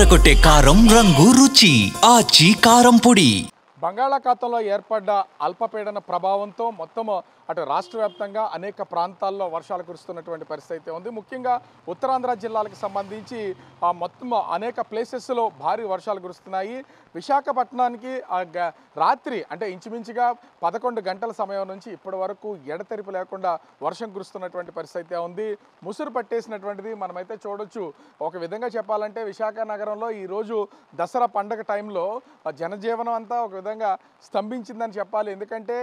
అదరగొట్టే కారం రంగు రుచి ఆచి కారం పొడి. బంగాళాఖాతంలో ఏర్పడ్డ అల్పపీడన ప్రభావంతో మొత్తం అటు రాష్ట్ర వ్యాప్తంగా అనేక ప్రాంతాల్లో వర్షాలు కురుస్తున్నటువంటి పరిస్థితి ఉంది. ముఖ్యంగా ఉత్తరాంధ్ర జిల్లాలకు సంబంధించి మొత్తం అనేక ప్లేసెస్లో భారీ వర్షాలు కురుస్తున్నాయి. విశాఖపట్నానికి రాత్రి అంటే ఇంచుమించుగా 11 గంటల సమయం నుంచి ఇప్పటి వరకు ఎడతెరిపి లేకుండా వర్షం కురుస్తున్నటువంటి పరిస్థితి ఉంది. ముసురు పట్టేసినటువంటిది మనమైతే చూడొచ్చు. ఒక విధంగా చెప్పాలంటే విశాఖ నగరంలో ఈరోజు దసరా పండగ టైంలో జనజీవనం అంతా ఒక విధంగా స్తంభించిందని చెప్పాలి. ఎందుకంటే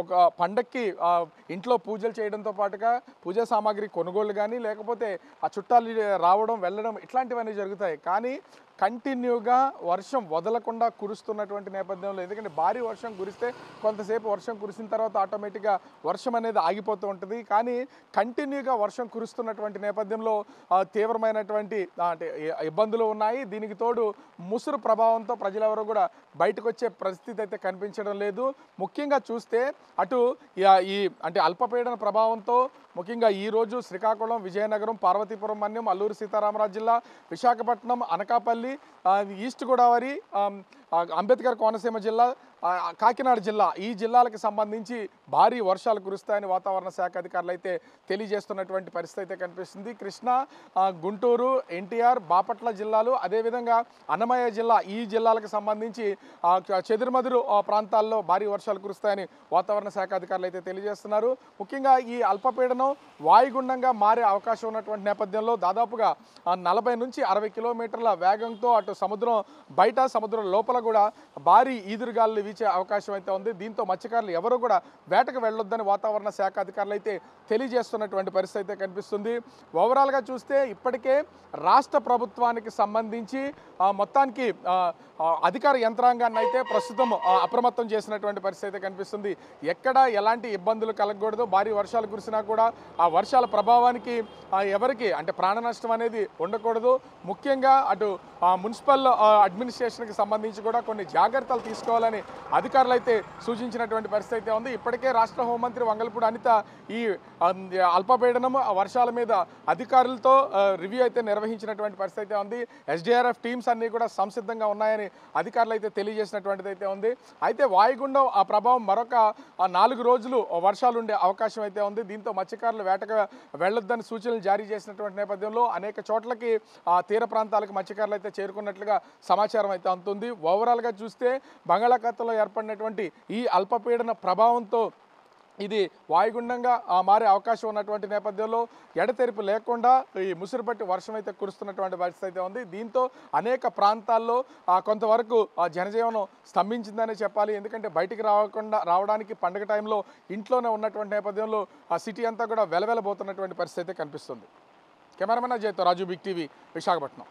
ఒక పండక్కి ఇంట్లో పూజలు చేయడంతో పాటుగా పూజా సామాగ్రి కొనుగోలు కానీ లేకపోతే ఆ చుట్టాలు రావడం వెళ్ళడం ఇట్లాంటివన్నీ జరుగుతాయి. కానీ కంటిన్యూగా వర్షం వదలకుండా కురుస్తున్నటువంటి నేపథ్యంలో, ఎందుకంటే భారీ వర్షం కురిస్తే కొంతసేపు వర్షం కురిసిన తర్వాత ఆటోమేటిక్గా వర్షం అనేది ఆగిపోతూ ఉంటుంది. కానీ కంటిన్యూగా వర్షం కురుస్తున్నటువంటి నేపథ్యంలో తీవ్రమైనటువంటి అంటే ఇబ్బందులు ఉన్నాయి. దీనికి తోడు ముసురు ప్రభావంతో ప్రజలెవరూ కూడా బయటకు వచ్చే పరిస్థితి అయితే కనిపించడం లేదు. ముఖ్యంగా చూస్తే అటు ఈ అంటే అల్పపీడన ప్రభావంతో ముఖ్యంగా ఈరోజు శ్రీకాకుళం, విజయనగరం, పార్వతీపురం మన్యం, అల్లూరు సీతారామరాజు జిల్లా, విశాఖపట్నం, అనకాపల్లి, ఈస్ట్ గోదావరి, అంబేద్కర్ కోనసీమ జిల్లా, కాకినాడ జిల్లా, ఈ జిల్లాలకు సంబంధించి భారీ వర్షాలు కురుస్తాయని వాతావరణ శాఖ అధికారులు అయితే తెలియజేస్తున్నటువంటి పరిస్థితి అయితే కనిపిస్తుంది. కృష్ణా, గుంటూరు, ఎన్టీఆర్, బాపట్ల జిల్లాలు, అదేవిధంగా అన్నమయ్య జిల్లా, ఈ జిల్లాలకు సంబంధించి చెదురుమదురు ప్రాంతాల్లో భారీ వర్షాలు కురుస్తాయని వాతావరణ శాఖ అధికారులు అయితే తెలియజేస్తున్నారు. ముఖ్యంగా ఈ అల్పపీడనం వాయుగుండంగా మారే అవకాశం ఉన్నటువంటి నేపథ్యంలో దాదాపుగా 40 నుంచి 60 కిలోమీటర్ల వేగంతో అటు సముద్రం బయట, సముద్రం లోపల కూడా భారీ ఈదురుగాలులు వీచే అవకాశం అయితే ఉంది. దీంతో మత్స్యకారులు ఎవరు కూడా వేటకు వెళ్ళొద్దని వాతావరణ శాఖ అధికారులు అయితే తెలియజేస్తున్నటువంటి పరిస్థితి అయితే కనిపిస్తుంది. ఓవరాల్గా చూస్తే ఇప్పటికే రాష్ట్ర ప్రభుత్వానికి సంబంధించి మొత్తానికి అధికార యంత్రాంగాన్ని అయితే ప్రస్తుతం అప్రమత్తం చేసినటువంటి పరిస్థితి అయితే కనిపిస్తుంది. ఎక్కడ ఎలాంటి ఇబ్బందులు కలగకూడదు, భారీ వర్షాలు కురిసినా కూడా ఆ వర్షాల ప్రభావానికి ఎవరికి అంటే ప్రాణ నష్టం అనేది ఉండకూడదు. ముఖ్యంగా అటు మున్సిపల్ అడ్మినిస్ట్రేషన్కి సంబంధించి కూడా కొన్ని జాగ్రత్తలు తీసుకోవాలని అధికారులు అయితే సూచించినటువంటి పరిస్థితి అయితే ఉంది. ఇప్పటికే రాష్ట్ర హోంమంత్రి వంగలపూడి అనిత ఈ అల్పపీడనం వర్షాల మీద అధికారులతో రివ్యూ అయితే నిర్వహించినటువంటి పరిస్థితి అయితే ఉంది. ఎస్డిఆర్ఎఫ్ టీమ్స్ అన్నీ కూడా సంసిద్ధంగా ఉన్నాయని అధికారులు అయితే తెలియజేసినటువంటిది అయితే ఉంది. అయితే వాయుగుండం ఆ ప్రభావం మరొక 4 రోజులు వర్షాలు ఉండే అవకాశం అయితే ఉంది. దీంతో మత్స్యకారులు వేటకు వెళ్ళొద్దని సూచనలు జారీ చేసినటువంటి నేపథ్యంలో అనేక చోట్లకి తీర ప్రాంతాలకు మత్స్యకారులు అయితే చేరుకున్నట్లుగా సమాచారం అయితే అందుతుంది. ఓవరాల్గా చూస్తే బంగాళాఖాతంలో ఏర్పడినటువంటి ఈ అల్పపీడన ప్రభావంతో ఇది వాయుగుండంగా మారే అవకాశం ఉన్నటువంటి నేపథ్యంలో ఎడతెరిపి లేకుండా ఈ ముసురుపట్టి వర్షం అయితే కురుస్తున్నటువంటి పరిస్థితి అయితే ఉంది. దీంతో అనేక ప్రాంతాల్లో కొంతవరకు జనజీవనం స్తంభించిందనే చెప్పాలి. ఎందుకంటే బయటికి రావడానికి పండుగ టైంలో ఇంట్లోనే ఉన్నటువంటి నేపథ్యంలో ఆ సిటీ అంతా కూడా వెలవెలబోతున్నటువంటి పరిస్థితి అయితే కనిపిస్తుంది. కెమెరామెన్ అజయ్తో రాజు, బిగ్ టీవీ, విశాఖపట్నం.